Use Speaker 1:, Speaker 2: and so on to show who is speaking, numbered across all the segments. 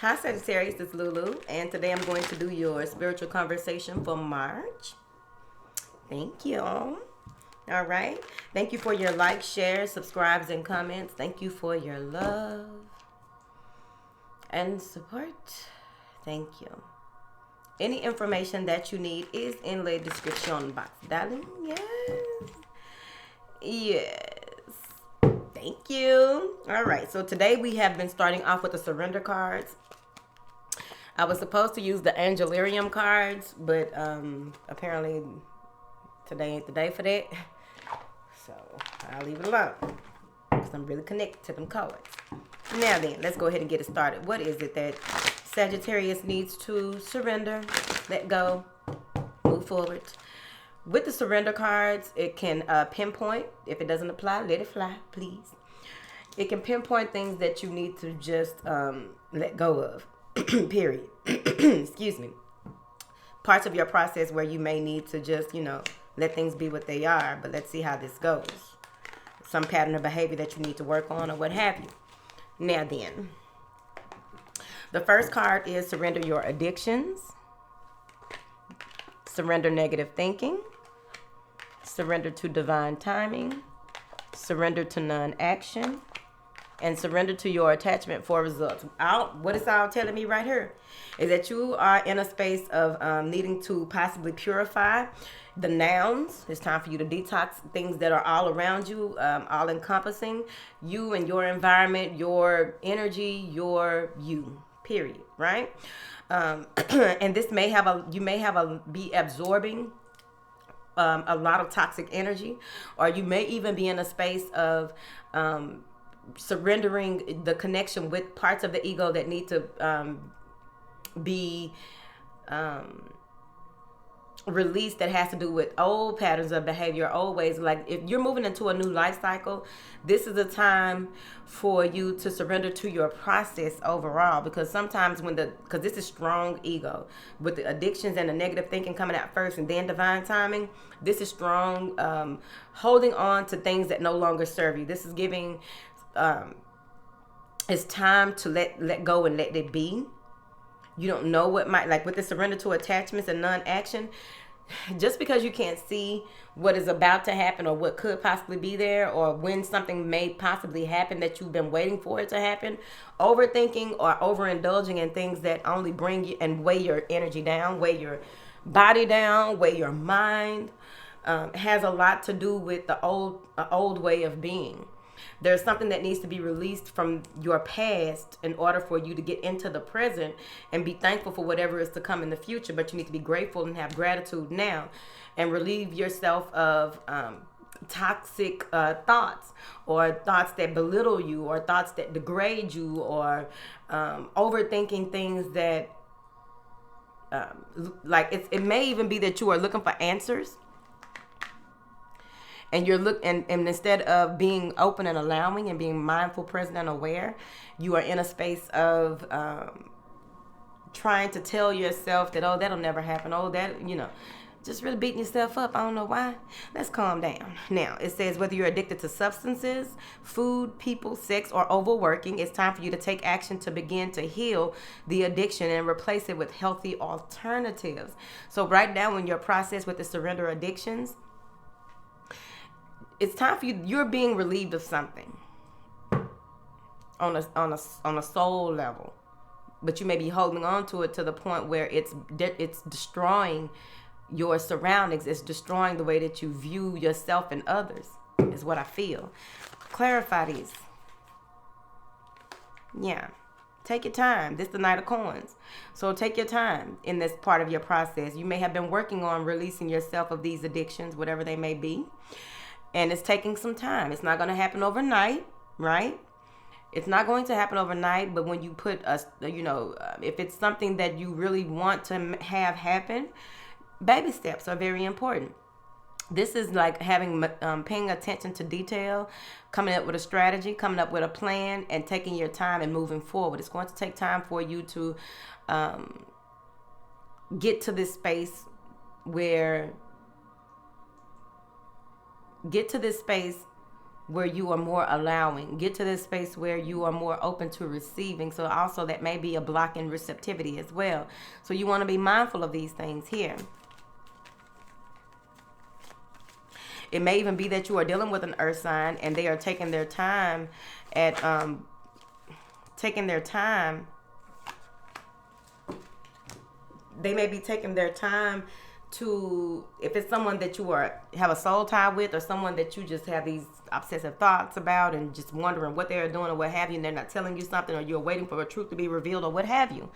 Speaker 1: Hi Sagittarius, it's Lulu, and today I'm going to do your spiritual conversation for March. Thank you. All right. Thank you for your likes, shares, subscribes, and comments. Thank you for your love and support. Thank you. Any information that you need is in the description box, darling. Yes. Yes. Thank you. All right. So today we have been starting off with the surrender cards. I was supposed to use the Angelarium cards, but apparently today ain't the day for that. So I'll leave it alone because I'm really connected to them cards. Now then, let's go ahead and get it started. What is it that Sagittarius needs to surrender, let go, move forward? With the surrender cards, it can pinpoint. If it doesn't apply, let it fly, please. It can pinpoint things that you need to just let go of. Period. Excuse me. Parts of your process where you may need to just, let things be what they are. But let's see how this goes. Some pattern of behavior that you need to work on or what have you. Now then. The first card is surrender your addictions. Surrender negative thinking. Surrender to divine timing. Surrender to non-action. And surrender to your attachment for results. What it's all telling me right here is that you are in a space of needing to possibly purify the nouns. It's time for you to detox things that are all around you, all encompassing you and your environment, your energy, you, period, right? And this may be absorbing a lot of toxic energy, or you may even be in a space of surrendering the connection with parts of the ego that need to be released, that has to do with old patterns of behavior, old ways. Like if you're moving into a new life cycle, this is a time for you to surrender to your process overall, because sometimes because this is strong ego with the addictions and the negative thinking coming out first and then divine timing. This is strong holding on to things that no longer serve you. This is giving it's time to let go and let it be. You don't know what might, like with the surrender to attachments and non-action, just because you can't see what is about to happen or what could possibly be there, or when something may possibly happen that you've been waiting for it to happen, overthinking or overindulging in things that only bring you and weigh your energy down, weigh your body down, weigh your mind, has a lot to do with the old way of being. There's something that needs to be released from your past in order for you to get into the present and be thankful for whatever is to come in the future. But you need to be grateful and have gratitude now, and relieve yourself of toxic thoughts, or thoughts that belittle you, or thoughts that degrade you, or overthinking things that it may even be that you are looking for answers. And and instead of being open and allowing and being mindful, present, and aware, you are in a space of trying to tell yourself that, oh, that'll never happen. Oh, that, just really beating yourself up. I don't know why. Let's calm down. Now, it says whether you're addicted to substances, food, people, sex, or overworking, it's time for you to take action to begin to heal the addiction and replace it with healthy alternatives. So right now, in your process with the surrender addictions, it's time for you. You're being relieved of something on a soul level, but you may be holding on to it to the point where it's destroying your surroundings. It's destroying the way that you view yourself and others. Is what I feel. Clarify these. Yeah. Take your time. This is the Knight of Coins. So take your time in this part of your process. You may have been working on releasing yourself of these addictions, whatever they may be. And it's taking some time. It's not going to happen overnight, right? It's not going to happen overnight. But when you put if it's something that you really want to have happen, baby steps are very important. This is like paying attention to detail, coming up with a strategy, coming up with a plan, and taking your time and moving forward. It's going to take time for you to get to this space where where you are more allowing. Get to this space where you are more open to receiving. So also that may be a block in receptivity as well. So you want to be mindful of these things here. It may even be that you are dealing with an earth sign and they are taking their time at they may be taking their time to, if it's someone that you have a soul tie with, or someone that you just have these obsessive thoughts about and just wondering what they're doing or what have you, and they're not telling you something, or you're waiting for a truth to be revealed or what have you.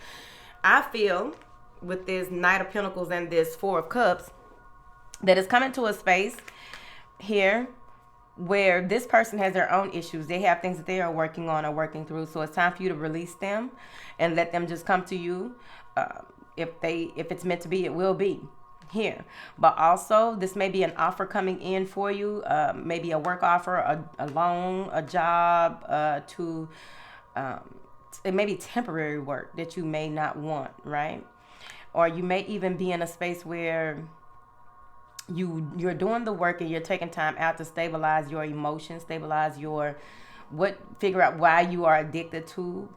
Speaker 1: I feel with this Knight of Pentacles and this Four of Cups that it's coming to a space here where this person has their own issues. They have things that they are working on or working through. So it's time for you to release them and let them just come to you. If it's meant to be, it will be here. But also, this may be an offer coming in for you, maybe a work offer, a loan, a job, it may be temporary work that you may not want, right? Or you may even be in a space where you're doing the work and you're taking time out to stabilize your emotions, stabilize figure out why you are addicted to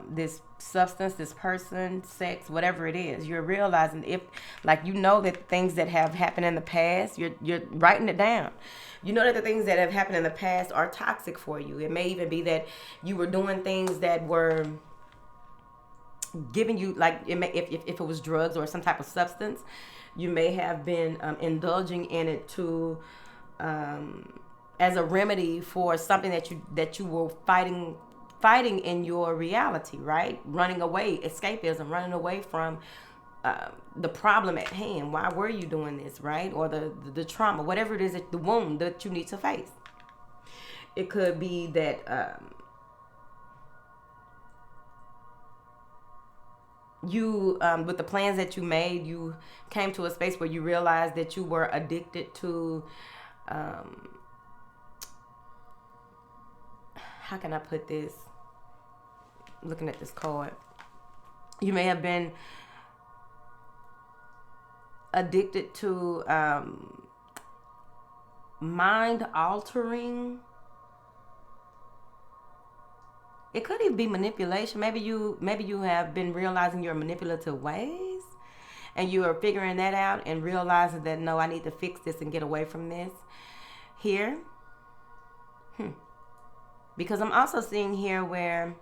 Speaker 1: this substance, this person, sex, whatever it is. You're realizing that things that have happened in the past, you're writing it down. You know that the things that have happened in the past are toxic for you. It may even be that you were doing things that were giving you, if it was drugs or some type of substance, you may have been indulging in it to as a remedy for something that you were fighting in your reality, right? Running away, escapism, running away from the problem at hand. Why were you doing this, right? Or the trauma, whatever it is, the wound that you need to face. It could be that you, with the plans that you made, you came to a space where you realized that you were addicted to, how can I put this? Looking at this card, you may have been addicted to mind altering. It could even be manipulation. Maybe you have been realizing your manipulative ways, and you are figuring that out and realizing that, no, I need to fix this and get away from this here. Because I'm also seeing here where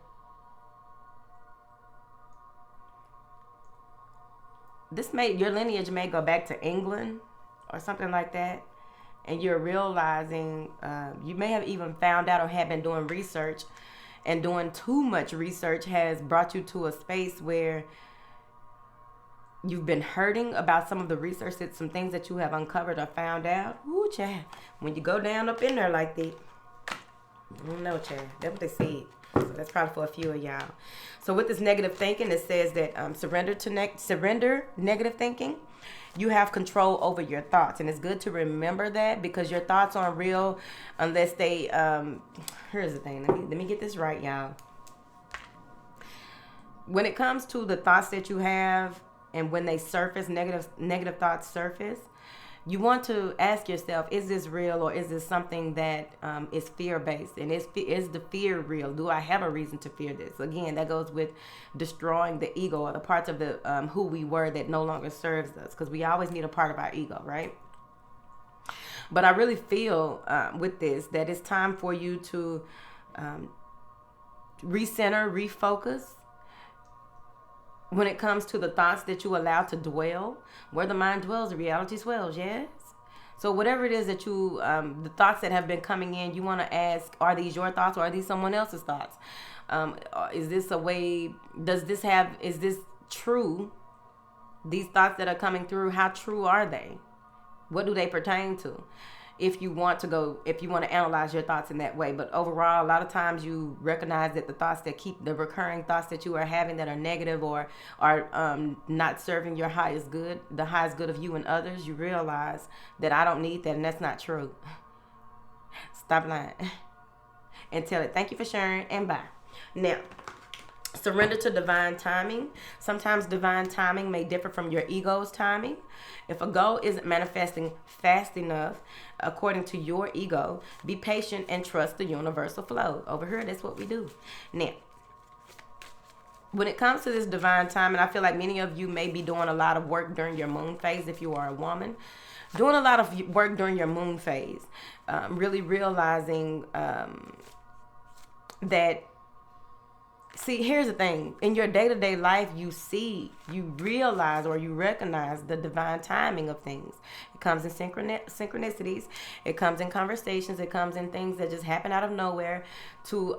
Speaker 1: your lineage may go back to England or something like that, and you're realizing you may have even found out or have been doing research, and doing too much research has brought you to a space where you've been hurting about some of the research, some things that you have uncovered or found out. Ooh, child. When you go down up in there like that, I don't know, child. That's what they said. So that's probably for a few of y'all. So with this negative thinking, it says that surrender negative thinking. You have control over your thoughts, and it's good to remember that, because your thoughts aren't real unless they here's the thing, let me get this right, y'all. When it comes to the thoughts that you have, and when they surface, negative thoughts surface, you want to ask yourself, is this real, or is this something that is fear-based? And is the fear real? Do I have a reason to fear this? Again, that goes with destroying the ego, or the parts of the who we were that no longer serves us, because we always need a part of our ego, right? But I really feel with this that it's time for you to recenter, refocus. When it comes to the thoughts that you allow to dwell, where the mind dwells, the reality swells, yes? So whatever it is that you, the thoughts that have been coming in, you want to ask, are these your thoughts, or are these someone else's thoughts? Is this a way, is this true? These thoughts that are coming through, how true are they? What do they pertain to? If you want to analyze your thoughts in that way. But overall, a lot of times you recognize that the recurring thoughts that you are having that are negative, or are not serving your highest good, the highest good of you and others, you realize that I don't need that, and that's not true. Stop lying and tell it, thank you for sharing, and bye. Now, Surrender to divine timing. Sometimes divine timing may differ from your ego's timing. If a goal isn't manifesting fast enough according to your ego, be patient and trust the universal flow. Over here, that's what we do. Now, when it comes to this divine timing, I feel like many of you may be doing a lot of work during your moon phase if you are a woman. Doing a lot of work during your moon phase. Really realizing that. See, here's the thing. In your day-to-day life, you realize or you recognize the divine timing of things. It comes in synchronicities. It comes in conversations. It comes in things that just happen out of nowhere to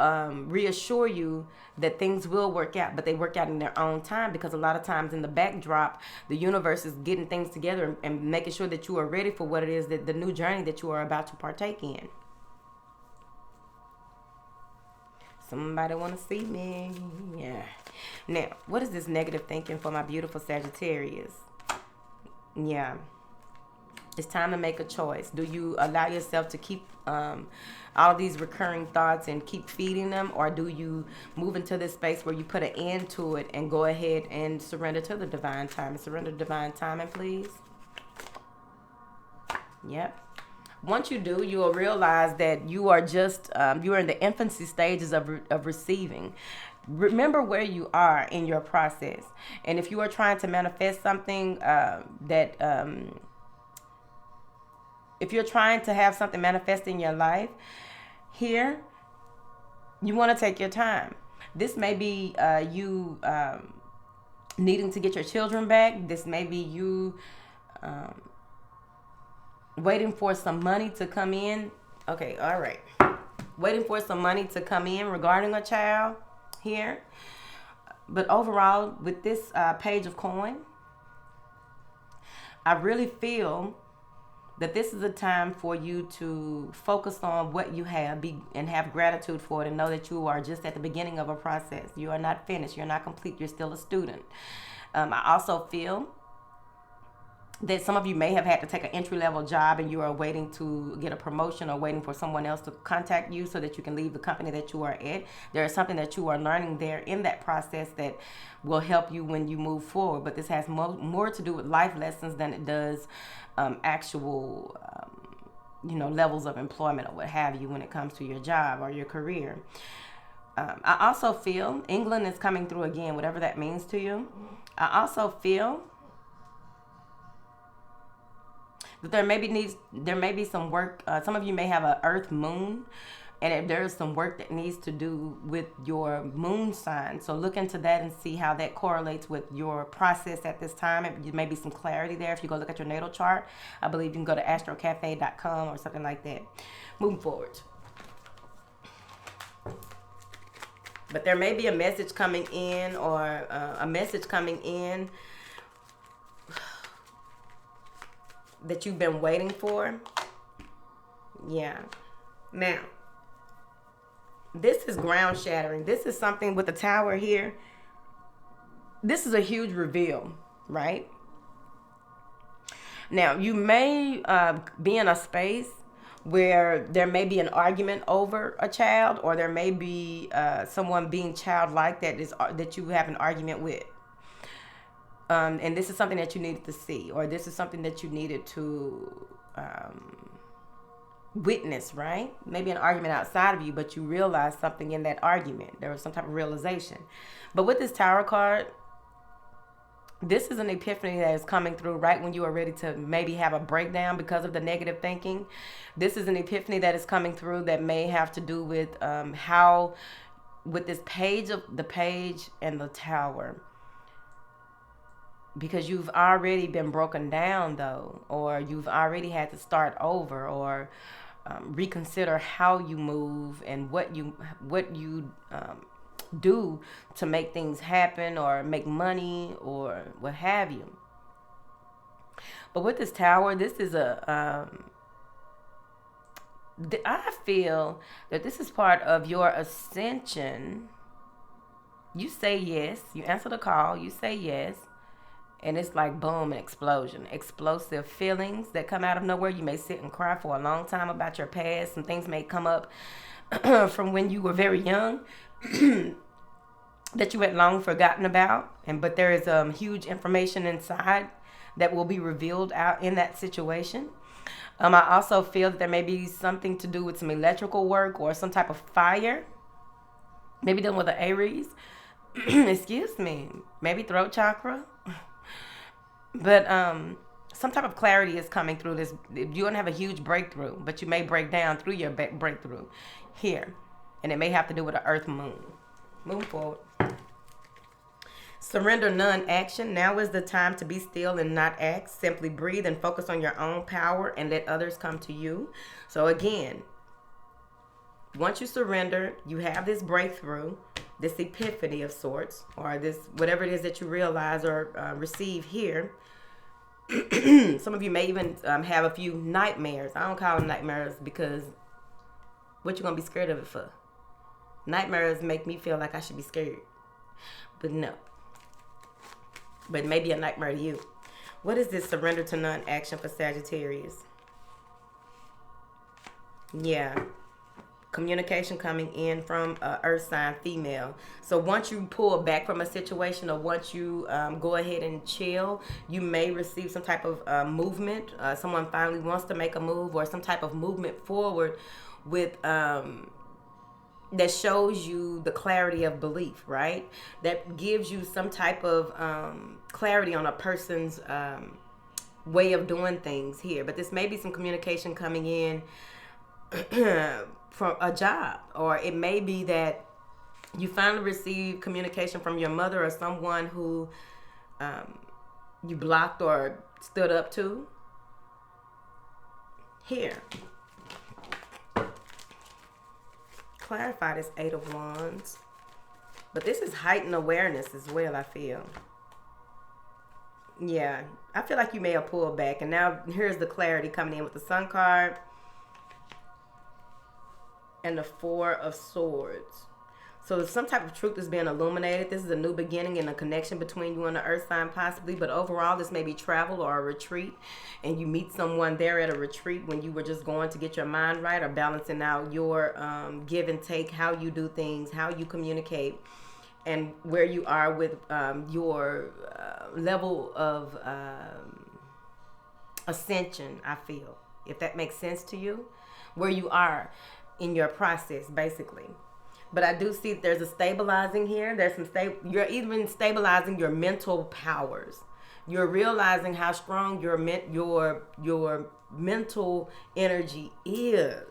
Speaker 1: reassure you that things will work out, but they work out in their own time, because a lot of times in the backdrop, the universe is getting things together and making sure that you are ready for what it is, that the new journey that you are about to partake in. Somebody want to see me. Yeah. Now, what is this negative thinking for my beautiful Sagittarius? Yeah. It's time to make a choice. Do you allow yourself to keep all of these recurring thoughts and keep feeding them? Or do you move into this space where you put an end to it and go ahead and surrender to the divine timing? Surrender to divine timing, please. Yep. Once you do, you will realize that you are just, you are in the infancy stages of receiving. Remember where you are in your process. And if you are trying to manifest something if you're trying to have something manifest in your life, here, you want to take your time. This may be you needing to get your children back. This may be you waiting for some money to come in. Okay, all right. Waiting for some money to come in regarding a child here. But overall, with this page of coin, I really feel that this is a time for you to focus on what you have and have gratitude for it, and know that you are just at the beginning of a process. You are not finished. You're not complete. You're still a student. I also feel that some of you may have had to take an entry-level job and you are waiting to get a promotion or waiting for someone else to contact you so that you can leave the company that you are at. There is something that you are learning there in that process that will help you when you move forward. But this has more to do with life lessons than it does actual, levels of employment or what have you when it comes to your job or your career. I also feel England is coming through again, whatever that means to you. I also feel that there may be some work. Some of you may have an Earth Moon, and if there is some work that needs to do with your moon sign. So look into that and see how that correlates with your process at this time. There may be some clarity there if you go look at your natal chart. I believe you can go to astrocafe.com or something like that. Moving forward. But there may be a message coming in that you've been waiting for. Yeah. Now, this is ground shattering. This is something with the tower here. This is a huge reveal, right? Now, you may be in a space where there may be an argument over a child, or there may be someone being childlike that you have an argument with. And this is something that you needed to see, or this is something that you needed to witness, right? Maybe an argument outside of you, but you realized something in that argument. There was some type of realization. But with this Tower card, this is an epiphany that is coming through right when you are ready to maybe have a breakdown because of the negative thinking. This is an epiphany that is coming through that may have to do with how, with this page and the Tower, because you've already been broken down though, or you've already had to start over, or reconsider how you move and what you do to make things happen or make money or what have you. But with this Tower, this is I feel that this is part of your ascension. You say yes, you answer the call, you say yes. And it's like boom, an explosion. Explosive feelings that come out of nowhere. You may sit and cry for a long time about your past. Some things may come up from when you were very young. that you had long forgotten about, but there is huge information inside that will be revealed out in that situation. I also feel that there may be something to do with some electrical work or some type of fire, maybe dealing with the Aries. Excuse me, maybe throat chakra. But some type of clarity is coming through this. You're going to have a huge breakthrough, but you may break down through your breakthrough here. And it may have to do with the earth moon. Moving forward. Surrender non-action. Now is the time to be still and not act. Simply breathe and focus on your own power and let others come to you. So again, once you surrender, you have this breakthrough, this epiphany of sorts, or this whatever it is that you realize or receive here. Some of you may even have a few nightmares. I don't call them nightmares because what you gonna be scared of it for? Nightmares make me feel like I should be scared, but no. But maybe a nightmare to you. What is this surrender to non-action for Sagittarius? Yeah. Communication coming in from earth sign female. So once you pull back from a situation, or once you go ahead and chill, you may receive some type of movement. Someone finally wants to make a move, or some type of movement forward with that shows you the clarity of belief, right? That gives you some type of clarity on a person's way of doing things here. But this may be some communication coming in from a job, or it may be that you finally receive communication from your mother or someone who you blocked or stood up to. Here. Clarify this Eight of Wands. But this is heightened awareness as well, I feel. Yeah, I feel like you may have pulled back. And now here's the clarity coming in with the Sun card and the Four of Swords. So some type of truth is being illuminated. This is a new beginning and a connection between you and the earth sign possibly. But overall, this may be travel or a retreat. And you meet someone there at a retreat when you were just going to get your mind right, or balancing out your give and take, how you do things, how you communicate, and where you are with your level of ascension, I feel. If that makes sense to you. Where you are in your process, basically. But I do see there's a stabilizing here. There's some you're even stabilizing your mental powers. You're realizing how strong your mental energy is.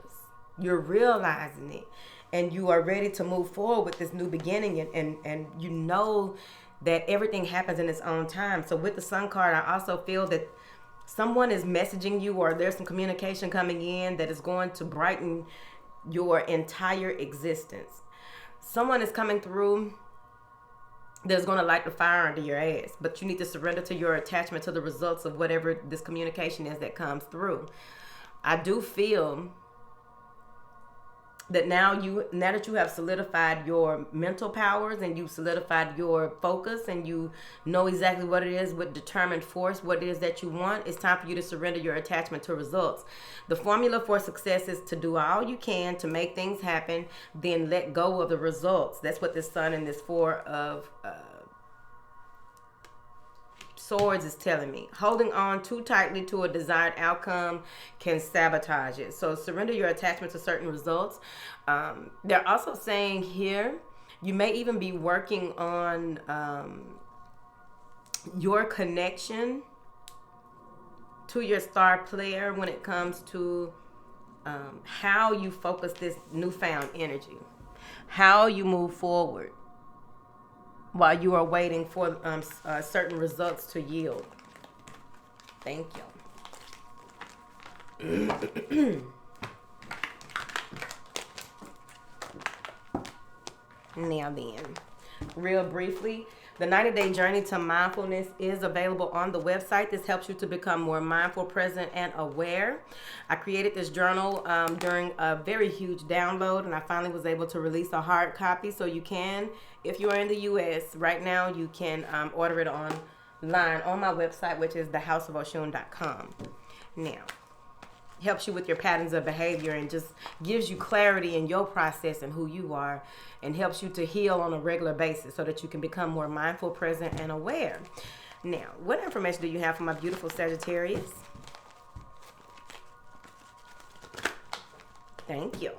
Speaker 1: You're realizing it, and you are ready to move forward with this new beginning. And you know that everything happens in its own time. So with the Sun card, I also feel that someone is messaging you, or there's some communication coming in that is going to brighten your entire existence. Someone is coming through that's going to light the fire under your ass, but you need to surrender to your attachment to the results of whatever this communication is that comes through. I do feel that now that you have solidified your mental powers, and you've solidified your focus, and you know exactly what it is with determined force, what it is that you want, it's time for you to surrender your attachment to results. The formula for success is to do all you can to make things happen, then let go of the results. That's what this Sun and this Four of Swords is telling me. Holding on too tightly to a desired outcome can sabotage it. So surrender your attachment to certain results. They're also saying here, you may even be working on your connection to your star player when it comes to how you focus this newfound energy, how you move forward while you are waiting for certain results to yield. Thank you. Now then, real briefly, the 90-day journey to mindfulness is available on the website. This helps you to become more mindful, present, and aware. I created this journal during a very huge download, and I finally was able to release a hard copy. So you can, if you are in the U.S. right now, you can order it online on my website, which is thehouseofoshun.com. Now, helps you with your patterns of behavior and just gives you clarity in your process and who you are, and helps you to heal on a regular basis so that you can become more mindful, present, and aware. Now, what information do you have for my beautiful Sagittarius? Thank you.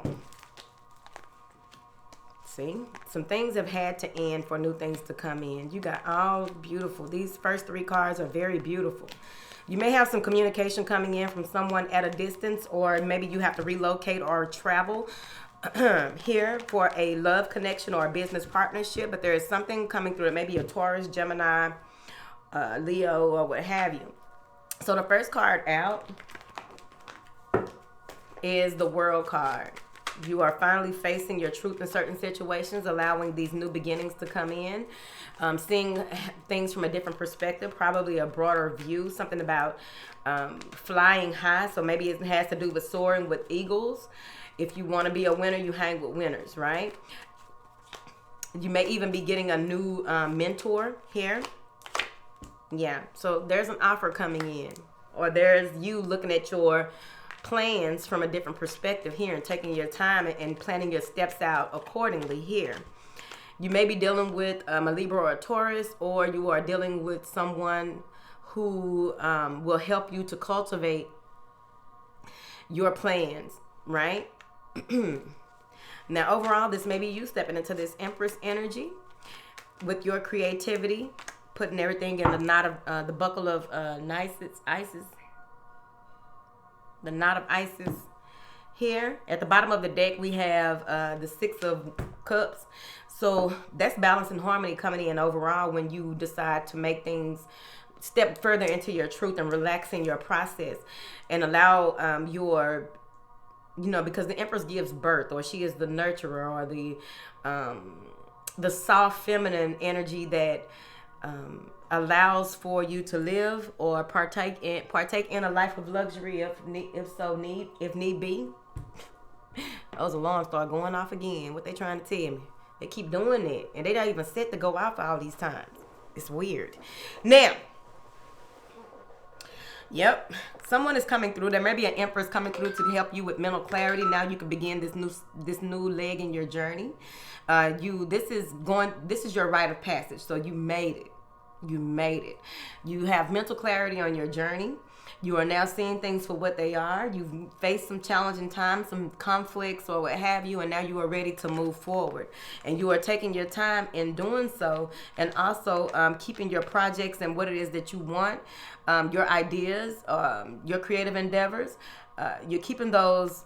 Speaker 1: See, some things have had to end for new things to come in. You got all beautiful. These first 3 cards are very beautiful. You may have some communication coming in from someone at a distance, or maybe you have to relocate or travel here for a love connection or a business partnership. But there is something coming through. It may be a Taurus, Gemini, Leo, or what have you. So the first card out is the World card. You are finally facing your truth in certain situations, allowing these new beginnings to come in, seeing things from a different perspective, probably a broader view, something about flying high. So maybe it has to do with soaring with eagles. If you want to be a winner, you hang with winners, right? You may even be getting a new mentor here. Yeah, so there's an offer coming in, or there's you looking at your plans from a different perspective here and taking your time and planning your steps out accordingly here. You may be dealing with a Libra or a Taurus, or you are dealing with someone who will help you to cultivate your plans, right? Now, overall, this may be you stepping into this Empress energy with your creativity, putting everything in the knot of the buckle of Isis. The knot of Isis here. At the bottom of the deck, we have the 6 of Cups. So that's balance and harmony coming in overall when you decide to make things step further into your truth and relaxing your process and allow your, because the Empress gives birth, or she is the nurturer, or the soft feminine energy that allows for you to live or partake in a life of luxury if need be. Those alarms start going off again. What they trying to tell me? They keep doing it, and they don't even set to go off all these times. It's weird. Now, yep, someone is coming through. There may be an Empress coming through to help you with mental clarity. Now you can begin this new leg in your journey. This is your rite of passage. So you made it. You made it. You have mental clarity on your journey. You are now seeing things for what they are. You've faced some challenging times, some conflicts or what have you, and now you are ready to move forward. And you are taking your time in doing so, and also keeping your projects and what it is that you want, your ideas, your creative endeavors. You're keeping those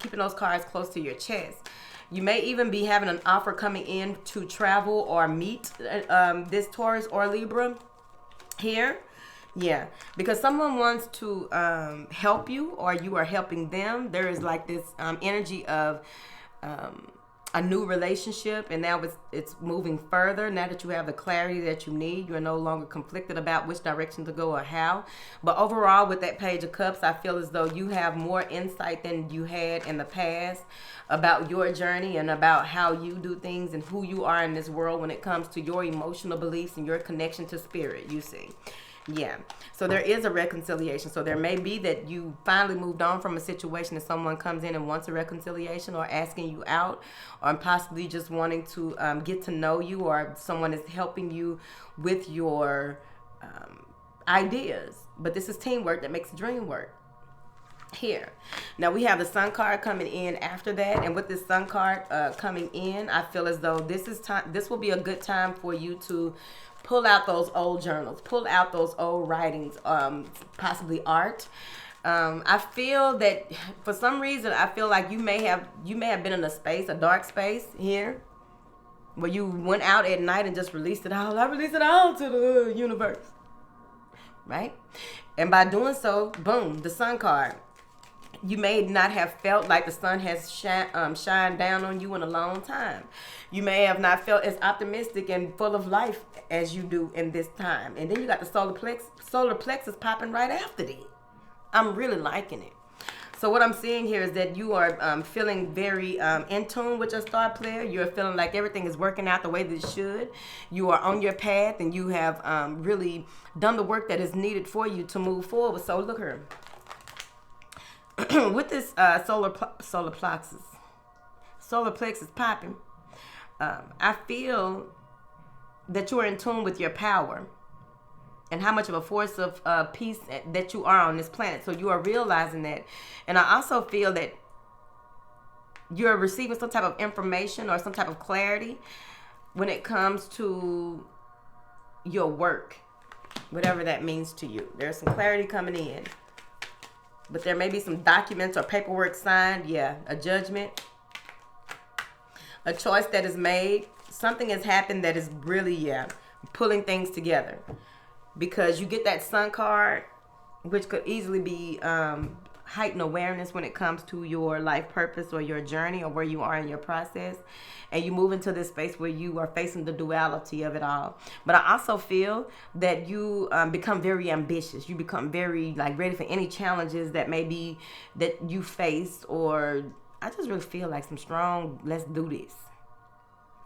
Speaker 1: keeping those cards close to your chest. You may even be having an offer coming in to travel or meet this Taurus or Libra here. Yeah, because someone wants to help you, or you are helping them. There is like this energy of a new relationship, and now it's moving further. Now that you have the clarity that you need, you're no longer conflicted about which direction to go or how. But overall, with that Page of Cups, I feel as though you have more insight than you had in the past about your journey and about how you do things and who you are in this world when it comes to your emotional beliefs and your connection to spirit, you see. Yeah. So there is a reconciliation. So there may be that you finally moved on from a situation and someone comes in and wants a reconciliation, or asking you out, or possibly just wanting to get to know you, or someone is helping you with your ideas. But this is teamwork that makes the dream work. Here. Now we have the Sun card coming in after that, and with this Sun card coming in, I feel as though this will be a good time for you to pull out those old journals, pull out those old writings, possibly art. I feel that for some reason, I feel like you may have been in a dark space here, where you went out at night and just released it all. I released it all to the universe, right? And by doing so, boom, the Sun card. You may not have felt like the sun has shined down on you in a long time. You may have not felt as optimistic and full of life as you do in this time. And then you got the solar plexus popping right after that. I'm really liking it. So what I'm seeing here is that you are feeling very in tune with your star player. You're feeling like everything is working out the way that it should. You are on your path, and you have really done the work that is needed for you to move forward. So look here. with this solar plexus popping, I feel that you are in tune with your power and how much of a force of peace that you are on this planet. So you are realizing that. And I also feel that you're receiving some type of information or some type of clarity when it comes to your work, whatever that means to you. There's some clarity coming in. But there may be some documents or paperwork signed. Yeah, a judgment. A choice that is made. Something has happened that is really, yeah, pulling things together. Because you get that sun card, which could easily be heightened awareness when it comes to your life purpose or your journey or where you are in your process. And you move into this space where you are facing the duality of it all. But I also feel that you become very ambitious. You become very ready for any challenges that may be that you face, or I just really feel like some strong, let's do this,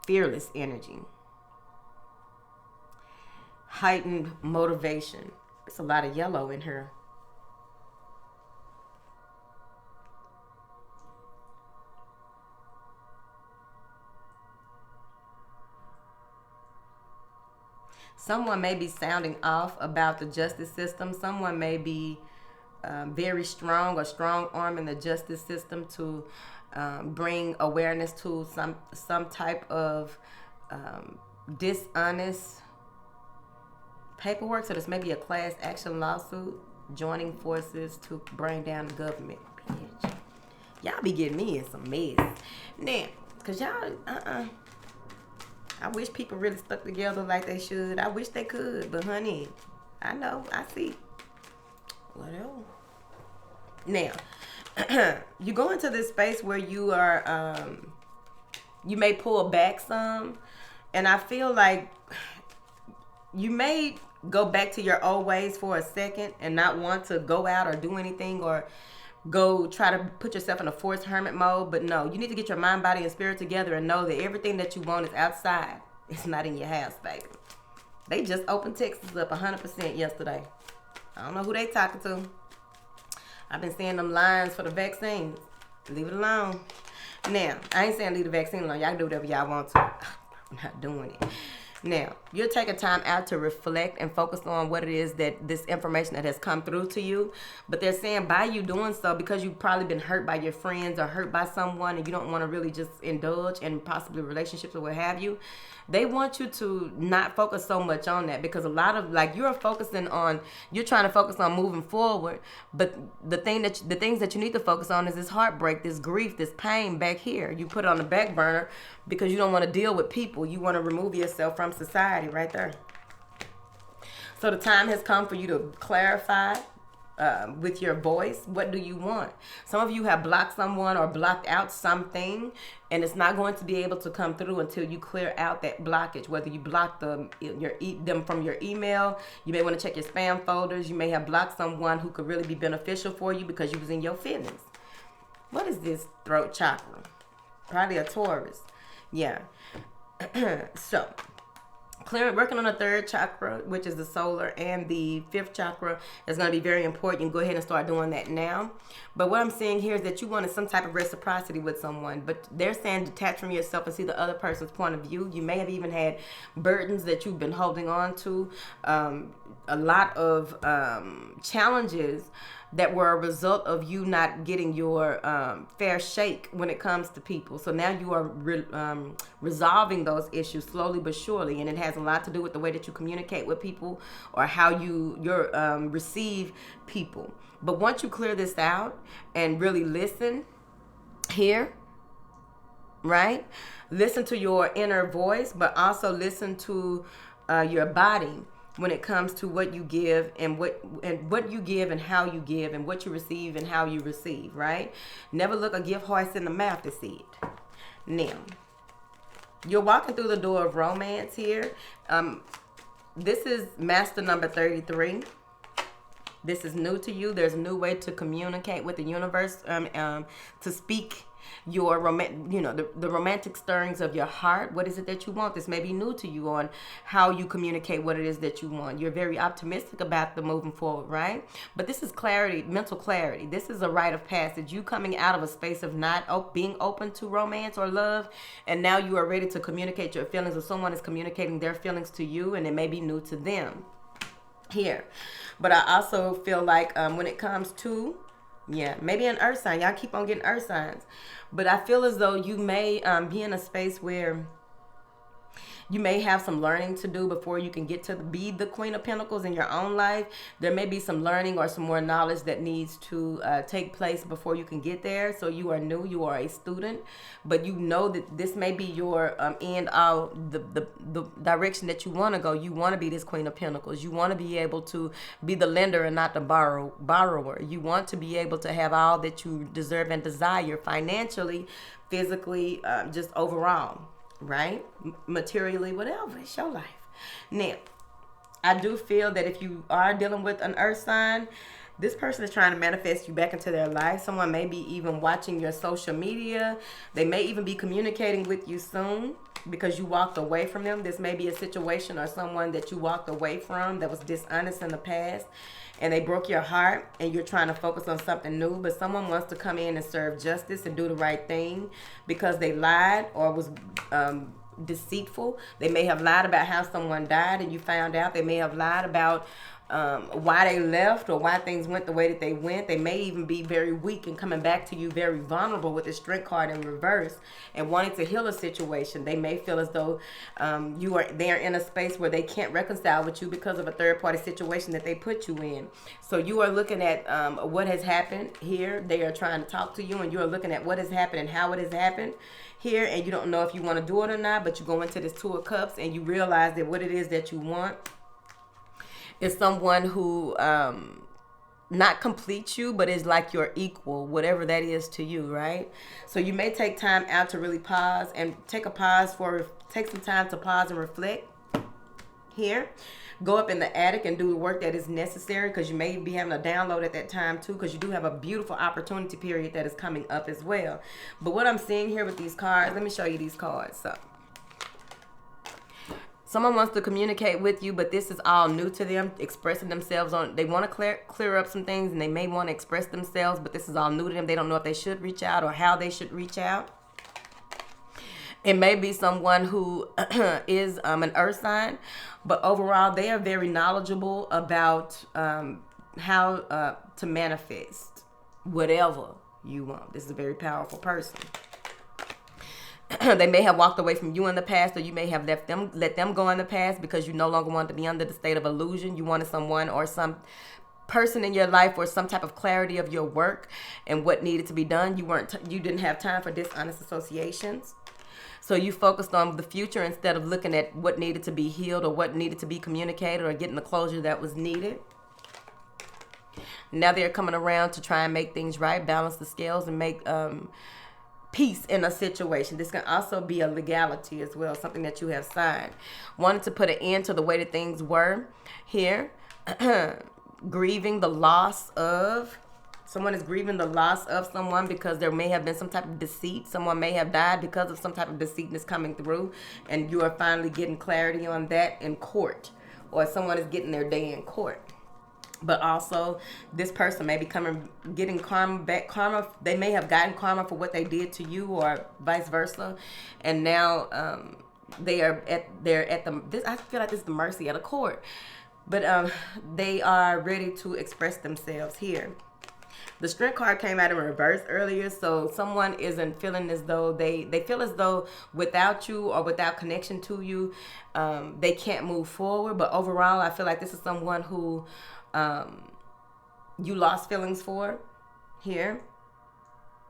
Speaker 1: fearless energy. Heightened motivation. It's a lot of yellow in here. Someone may be sounding off about the justice system. Someone may be very strong or strong arm in the justice system to bring awareness to some type of dishonest paperwork. So this may be a class action lawsuit, joining forces to bring down the government. Bitch. Y'all be getting me in some mess. Now, because y'all, I wish people really stuck together like they should. I wish they could, but honey, I know, I see. Whatever. Now, you go into this space where you are, you may pull back some, and I feel like you may go back to your old ways for a second and not want to go out or do anything or go try to put yourself in a forced hermit mode. But no, you need to get your mind, body, and spirit together and know that everything that you want is outside. It's not in your house, baby. They just opened Texas up 100% yesterday. I don't know who they talking to. I've been seeing them lines for the vaccines. Leave it alone. Now, I ain't saying leave the vaccine alone. Y'all can do whatever y'all want to. I'm not doing it. Now, you're taking time out to reflect and focus on what it is that this information that has come through to you. But they're saying by you doing so, because you've probably been hurt by your friends or hurt by someone and you don't want to really just indulge in possibly relationships or what have you, they want you to not focus so much on that, because a lot of you're trying to focus on moving forward, but the things that you need to focus on is this heartbreak, this grief, this pain back here. You put it on the back burner because you don't want to deal with people. You want to remove yourself from society right there. So the time has come for you to clarify with your voice. What do you want? Some of you have blocked someone or blocked out something, and it's not going to be able to come through until you clear out that blockage. Whether you block them from your email, you may want to check your spam folders. You may have blocked someone who could really be beneficial for you because you was in your feelings. What is this throat chakra? Probably a Taurus. Yeah. So, working on the third chakra, which is the solar, and the fifth chakra is going to be very important. You can go ahead and start doing that now. But what I'm saying here is that you wanted some type of reciprocity with someone, but they're saying detach from yourself and see the other person's point of view. You may have even had burdens that you've been holding on to, a lot of challenges that were a result of you not getting your fair shake when it comes to people. So now you are resolving those issues slowly but surely, and it has a lot to do with the way that you communicate with people or how you receive people. But once you clear this out and really listen here, right? Listen to your inner voice, but also listen to your body when it comes to what you give and what you give and how you give and what you receive and how you receive, right? Never look a gift horse in the mouth to see it. Now, you're walking through the door of romance here. This is master number 33. This is new to you. There's a new way to communicate with the universe, to speak your the romantic stirrings of your heart. What is it that you want? This may be new to you on how you communicate what it is that you want. You're very optimistic about the moving forward, right? But this is clarity, mental clarity. This is a rite of passage. You coming out of a space of not being open to romance or love, and now you are ready to communicate your feelings, or someone is communicating their feelings to you, and it may be new to them here. But I also feel like when it comes to maybe an earth sign. Y'all keep on getting earth signs. But I feel as though you may be in a space where you may have some learning to do before you can get to be the Queen of Pentacles in your own life. There may be some learning or some more knowledge that needs to take place before you can get there. So you are new, you are a student, but you know that this may be your end of the direction that you want to go. You want to be this Queen of Pentacles. You want to be able to be the lender and not the borrower. You want to be able to have all that you deserve and desire financially, physically, just overall. Right? Materially, whatever. It's your life. Now, I do feel that if you are dealing with an earth sign, this person is trying to manifest you back into their life. Someone may be even watching your social media. They may even be communicating with you soon because you walked away from them. This may be a situation or someone that you walked away from that was dishonest in the past, and they broke your heart, and you're trying to focus on something new. But someone wants to come in and serve justice and do the right thing because they lied or was deceitful. They may have lied about how someone died and you found out. They may have lied about why they left or why things went the way that they went. They may even be very weak and coming back to you very vulnerable with the Strength card in reverse and wanting to heal a situation. They may feel as though they're in a space where they can't reconcile with you because of a third party situation that they put you in. So you are looking at what has happened here. They are trying to talk to you, and you are looking at what has happened and how it has happened here, and you don't know if you want to do it or not, but you go into this Two of Cups and you realize that what it is that you want is someone who not completes you, but is like your equal, whatever that is to you, right? So you may take time out to really pause and take some time to pause and reflect here. Go up in the attic and do the work that is necessary, because you may be having a download at that time too, because you do have a beautiful opportunity period that is coming up as well. But what I'm seeing here with these cards, let me show you these cards. So someone wants to communicate with you, but this is all new to them, expressing themselves on. They want to clear up some things, and they may want to express themselves, but this is all new to them. They don't know if they should reach out or how they should reach out. It may be someone who is an earth sign, but overall they are very knowledgeable about how to manifest whatever you want. This is a very powerful person. They may have walked away from you in the past, or you may have let them go in the past because you no longer wanted to be under the state of illusion. You wanted someone or some person in your life or some type of clarity of your work and what needed to be done. You didn't have time for dishonest associations. So you focused on the future instead of looking at what needed to be healed or what needed to be communicated or getting the closure that was needed. Now they're coming around to try and make things right, balance the scales, and make peace in a situation. This can also be a legality as well, something that you have signed. Wanted to put an end to the way that things were here. Grieving the loss of... Someone is grieving the loss of someone because there may have been some type of deceit. Someone may have died because of some type of deceitness coming through, and you are finally getting clarity on that in court, or someone is getting their day in court. But also, this person may be getting karma back. They may have gotten karma for what they did to you, or vice versa, and now they're at the. I feel like this is the mercy of the court, but they are ready to express themselves here. The Strength card came out in reverse earlier, so someone isn't feeling as though they feel as though without you or without connection to you, they can't move forward. But overall, I feel like this is someone who you lost feelings for here.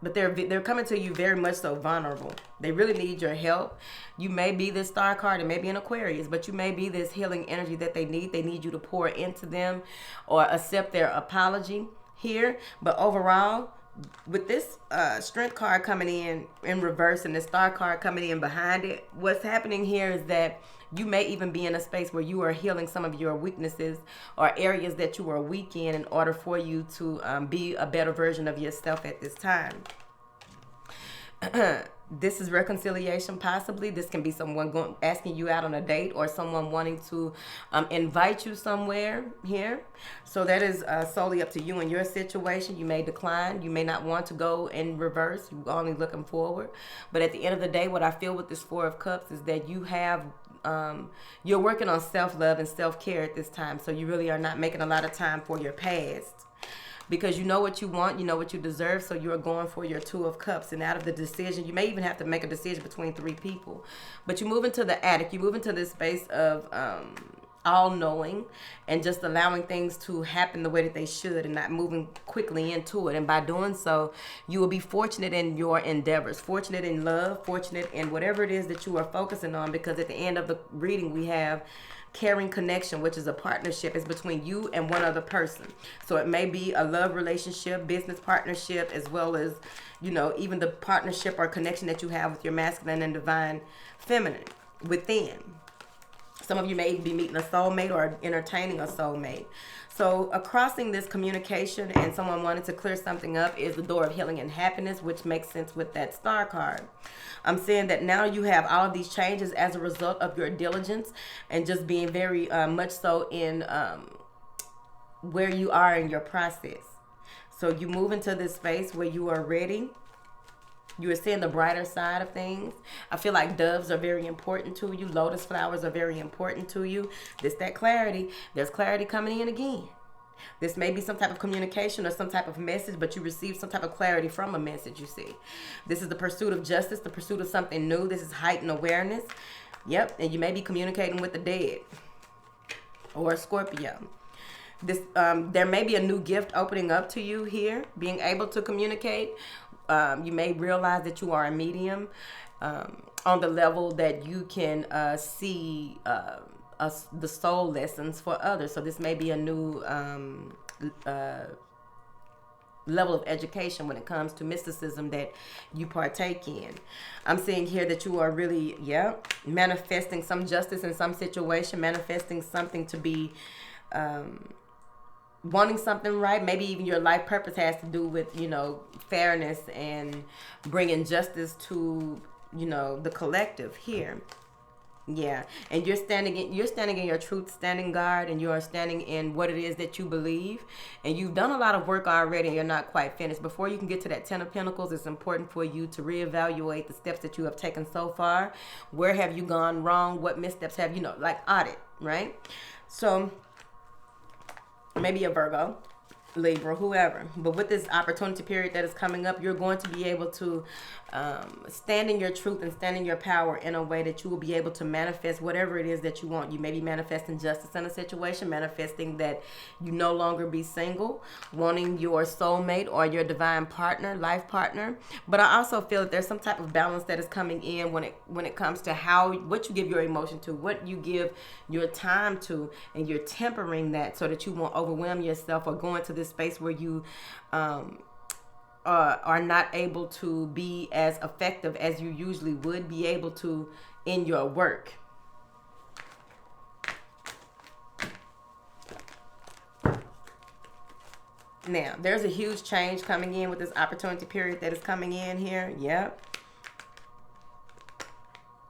Speaker 1: But they're coming to you very much so vulnerable. They really need your help. You may be this Star card, it may be an Aquarius, but you may be this healing energy that they need. They need you to pour into them or accept their apology here. But overall, with this Strength card coming in reverse and the Star card coming in behind it, what's happening here is that you may even be in a space where you are healing some of your weaknesses or areas that you are weak in order for you to be a better version of yourself at this time. This is reconciliation, possibly. This can be someone asking you out on a date, or someone wanting to invite you somewhere here. So that is solely up to you and your situation. You may decline. You may not want to go in reverse. You're only looking forward. But at the end of the day, what I feel with this Four of Cups is that you have you're working on self-love and self-care at this time. So you really are not making a lot of time for your past, because you know what you want, you know what you deserve, so you're going for your Two of Cups. And out of the decision, you may even have to make a decision between 3 people. But you move into the attic, you move into this space of all-knowing and just allowing things to happen the way that they should, and not moving quickly into it. And by doing so, you will be fortunate in your endeavors, fortunate in love, fortunate in whatever it is that you are focusing on, because at the end of the reading, we have caring connection, which is a partnership. It's between you and one other person. So it may be a love relationship, business partnership, as well as, you know, even the partnership or connection that you have with your masculine and divine feminine within. Some of you may even be meeting a soulmate or entertaining a soulmate. So crossing this communication and someone wanting to clear something up is the door of healing and happiness, which makes sense with that star card. I'm saying that now you have all of these changes as a result of your diligence and just being very much so in where you are in your process. So you move into this space where you are ready. You are seeing the brighter side of things. I feel like doves are very important to you. Lotus flowers are very important to you. That clarity. There's clarity coming in again. This may be some type of communication or some type of message, but you receive some type of clarity from a message, you see. This is the pursuit of justice, the pursuit of something new. This is heightened awareness. Yep, and you may be communicating with the dead or a Scorpio. There may be a new gift opening up to you here, being able to communicate. You may realize that you are a medium on the level that you can see the soul lessons for others. So this may be a new level of education when it comes to mysticism that you partake in. I'm seeing here that you are really, manifesting some justice in some situation, manifesting something to be wanting something right. Maybe even your life purpose has to do with, you know, fairness and bringing justice to, you know, the collective here. Yeah, and you're standing in your truth, standing guard, and you are standing in what it is that you believe. And you've done a lot of work already, and you're not quite finished. Before you can get to that 10 of Pentacles, it's important for you to reevaluate the steps that you have taken so far. Where have you gone wrong? What missteps have you, like audit, right? So maybe a Virgo, Libra, whoever. But with this opportunity period that is coming up, you're going to be able to stand in your truth and stand in your power in a way that you will be able to manifest whatever it is that you want. You may be manifesting justice in a situation, manifesting that you no longer be single, wanting your soulmate or your divine partner, life partner. But I also feel that there's some type of balance that is coming in when it comes to what you give your emotion to, what you give your time to, and you're tempering that so that you won't overwhelm yourself or go into this space where you are not able to be as effective as you usually would be able to in your work. Now, there's a huge change coming in with this opportunity period that is coming in here. Yep.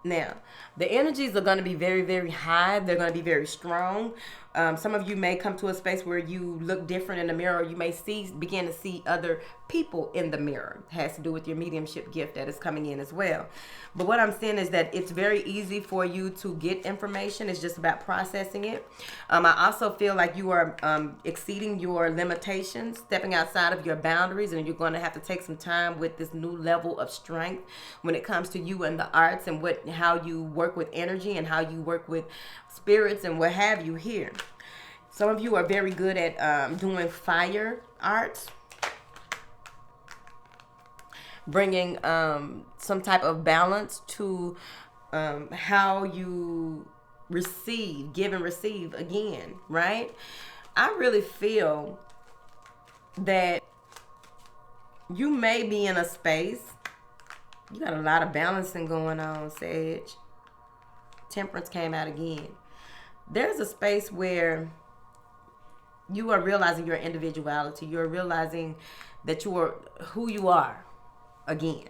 Speaker 1: Now, the energies are going to be very, very high. They're going to be very strong. Some of you may come to a space where you look different in the mirror. You may begin to see other people in the mirror. It has to do with your mediumship gift that is coming in as well. But what I'm saying is that it's very easy for you to get information. It's just about processing it. I also feel like you are exceeding your limitations, stepping outside of your boundaries, and you're going to have to take some time with this new level of strength when it comes to you and the arts and how you work with energy and how you work with spirits and what have you here. Some of you are very good at doing fire arts, bringing some type of balance to how you give and receive again, right? I really feel that you may be in a space, you got a lot of balancing going on, Sage. Temperance came out again. There's a space where you are realizing your individuality. You're realizing that you are who you are again.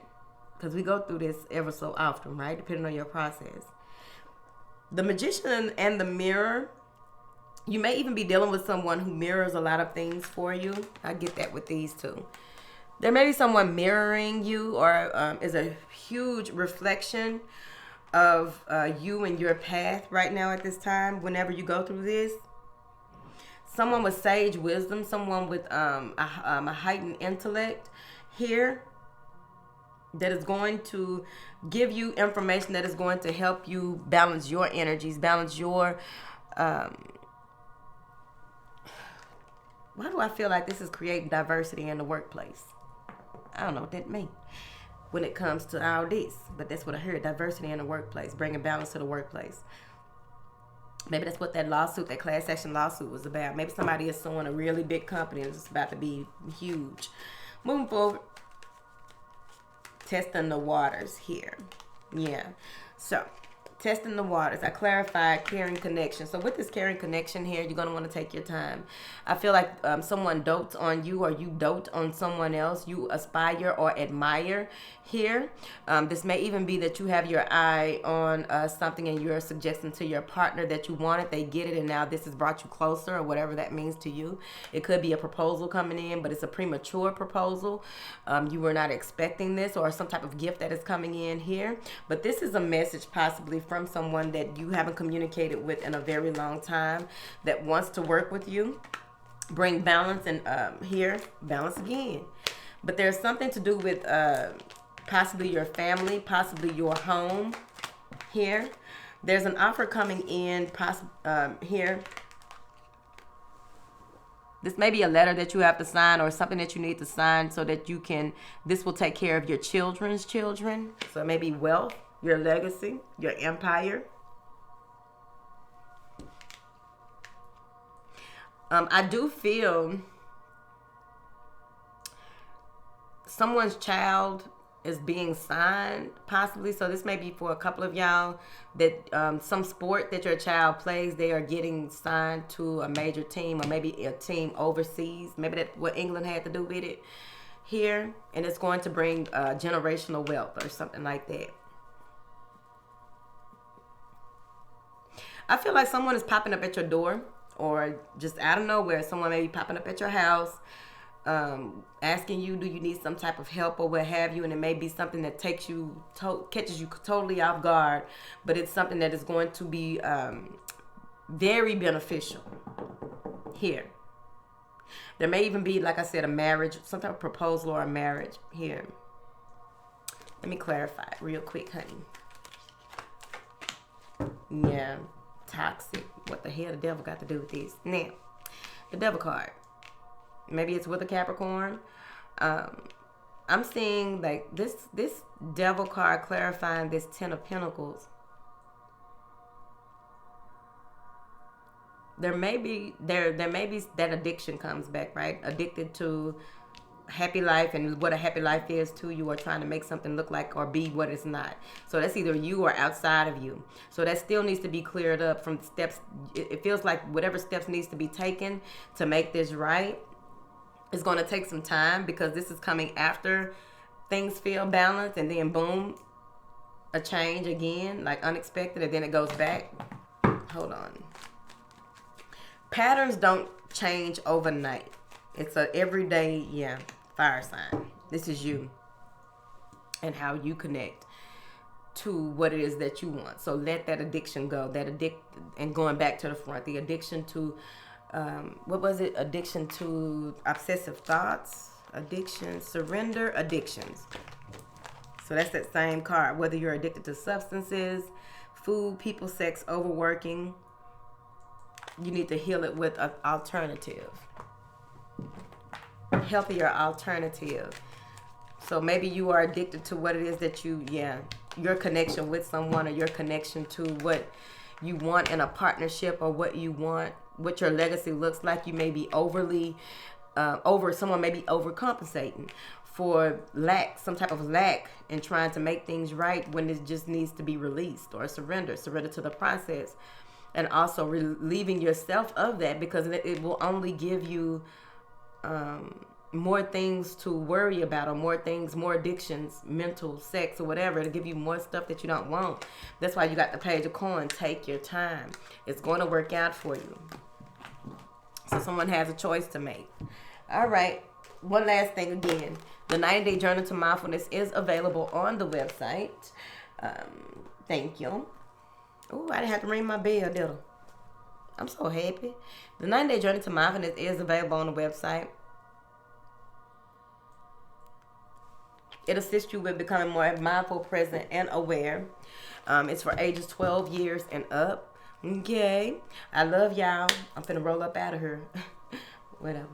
Speaker 1: because we go through this ever so often, right? Depending on your process. The Magician and the Mirror. You may even be dealing with someone who mirrors a lot of things for you. I get that with these two. There may be someone mirroring you, or is a huge reflection of you and your path right now at this time, whenever you go through this. Someone with sage wisdom, someone with a heightened intellect here, that is going to give you information that is going to help you balance your energies, balance your... why do I feel like this is creating diversity in the workplace? I don't know what that means when it comes to all this, but that's what I heard, diversity in the workplace, bringing balance to the workplace. Maybe that's what that lawsuit, that class action lawsuit was about. Maybe somebody is suing a really big company and it's about to be huge. Moving forward, testing the waters here. Yeah. So, testing the waters. I clarified caring connection. So with this caring connection here, you're going to want to take your time. I feel like someone dotes on you, or you dote on someone else. You aspire or admire here. This may even be that you have your eye on something and you're suggesting to your partner that you want it. They get it, and now this has brought you closer, or whatever that means to you. It could be a proposal coming in, but it's a premature proposal. You were not expecting this, or some type of gift that is coming in here. But this is a message possibly from someone that you haven't communicated with in a very long time, that wants to work with you, bring balance, and here, balance again. But there's something to do with possibly your family, possibly your home here. There's an offer coming in here. This may be a letter that you have to sign, or something that you need to sign so that you can, this will take care of your children's children. So maybe wealth, your legacy, your empire. I do feel someone's child is being signed, possibly. So this may be for a couple of y'all, that some sport that your child plays, they are getting signed to a major team, or maybe a team overseas. Maybe that's what England had to do with it here. And it's going to bring generational wealth or something like that. I feel like someone is popping up at your door, or just out of nowhere, someone may be popping up at your house, asking you, do you need some type of help or what have you, and it may be something that catches you totally off guard, but it's something that is going to be very beneficial here. There may even be, like I said, a marriage, some type of proposal or a marriage here. Let me clarify real quick, honey. Yeah. Toxic. What the hell the devil got to do with this? Now, the devil card. Maybe it's with a Capricorn. I'm seeing like this devil card clarifying this 10 of Pentacles. There may be that addiction comes back, right? Addicted to happy life, and what a happy life is to you, or trying to make something look like or be what it's not. So that's either you or outside of you. So that still needs to be cleared up from steps. It feels like whatever steps needs to be taken to make this right, it's going to take some time, because this is coming after things feel balanced, and then boom, a change again, like unexpected, and then it goes back. Hold on. Patterns don't change overnight. It's a everyday, fire sign. This is you and how you connect to what it is that you want. So let that addiction go. And going back to the front, the addiction to, what was it? Addiction to obsessive thoughts, addiction, surrender, addictions. So that's that same card. Whether you're addicted to substances, food, people, sex, overworking, you need to heal it with an alternative. Healthier alternative. So maybe you are addicted to what it is that your connection with someone, or your connection to what you want in a partnership, or what you want, what your legacy looks like. You may be someone may be overcompensating for some type of lack, and trying to make things right when it just needs to be released, or surrender to the process. And also relieving yourself of that, because it will only give you more things to worry about, or more things, more addictions, mental, sex, or whatever, to give you more stuff that you don't want. That's why you got the Page of Coins. Take your time. It's going to work out for you. So someone has a choice to make. All right. One last thing again. The 90-Day Journey to Mindfulness is available on the website. Thank you. Oh, I didn't have to ring my bell, did I? I'm so happy. The 90-Day Journey to Mindfulness is available on the website. It assists you with becoming more mindful, present, and aware. It's for ages 12 years and up. Okay. I love y'all. I'm finna roll up out of here. Whatever.